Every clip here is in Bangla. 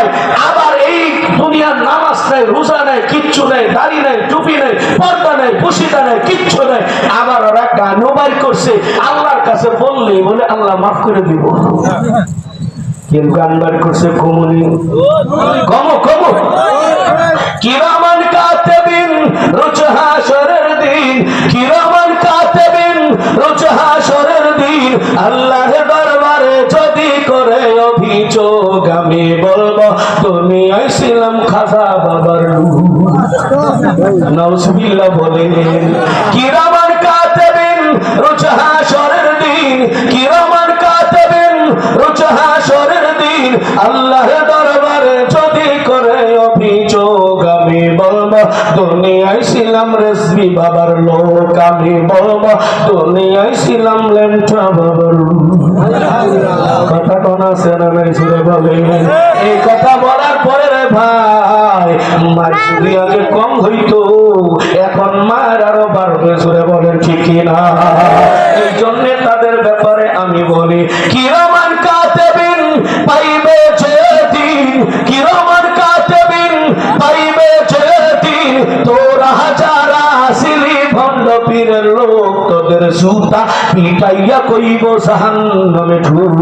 নাই, আবার এই দুনিয়ার নামাজ নেই, রোজা নেই, কিচ্ছু নেই, দাড়ি নেই, টুপি নেই, পর্দা নেই, পুশিদা নেই, কিচ্ছু নেই, আবার ওরা গান বাইর করছে, আল্লাহর কাছে বললেই বলে আল্লাহ মাফ করে দিব। কিন্তু গান বাইর করছে কমনি কম কিরামান কাতিবিন রোজ হাশরের দিন, কিরামান কাতিবিন রোজ হাশরের দিন, আল্লাহর দরবারে যদি করে অভিযোগ আমি বলবো দুনিয়ায় ছিলাম খাজা বাবার নাউজুবিল্লাহ বলেন। কিরামান কাতিবিন রোজ হাশরের দিন, কিরামান কাতিবিন রোজ হাশরের দিন, আল্লাহর দরবারে যদি করে অভিযোগ আমি বলবো দুনিয়ায় ছিলাম রেজভি বাবার লোক, আমি বলবো দুনিয়ায় ছিলাম লেন্টা বাবার কথা কোন আছে না নাই সুরে বলে। এই কথা বলার পরে রে ভাই মার যদি আগে কম হইতো এখন মার আরো বাড়বে সুরে বলেন ঠিক না। এই জন্য তাদের ব্যাপারে আমি বলি কিরামান কাতিবিন পাইবে যেদিন, কিরামান কাতিবিন পাইবে যেদিন, তোরা যারা আসিলি ভণ্ড পীরের লোক তোদের জুতা পিটাইয়া কইব জাহান্নামে ঢুক।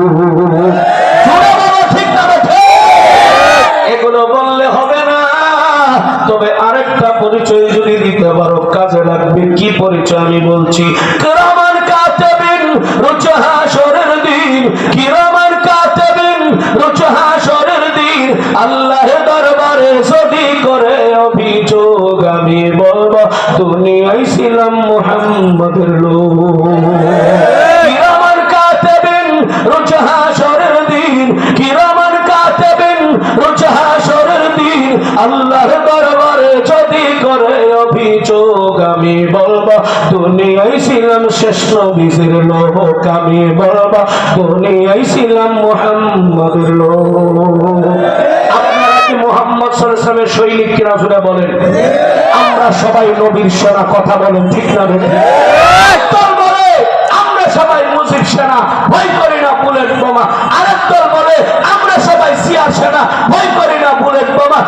ঠিক না ঠিক? এগুলো বললে হবে না, তবে আরেকটা পরিচয় যদি দিতে পারো কাজে লাগবে। কি পরিচয় আমি বলছি? কিরামান কাতিবিন রোজ হাশরের দিন, কিরামান কাতিবিন রোজ হাশরের দিন, আল্লাহর দরবারে যদি করে অভিযোগ আমি বলবো দুনিয়ায় ছিলাম মুহাম্মদের লোক। কিরামান কাতিবিন রোজ হাশরের দিন, কিরামান কাতিবিন রোজ হাশরের দিন, আল্লাহর দরবারে যদি করে অভিযোগ আমি বলবো দুনিয়ায় ছিলাম শেষ নবীর লোক, আমি বলবো দুনিয়ায় ছিলাম মুহাম্মদের লোক। আপনারা কি মুহাম্মদ সাল্লাল্লাহু আলাইহি ওয়াসাল্লামের সৈনিক কিনা জুড়ে বলেন? আমরা সবাই নবীর সেনা, কথা বলেন ঠিক না? একদল বলে আমরা সবাই মুজিব সেনা, ভয় করি না বুলেট বোমা। আরেক দল বলে আমরা সবাই সিয়া সেনা, ভয় করি না বুলেট বোমা।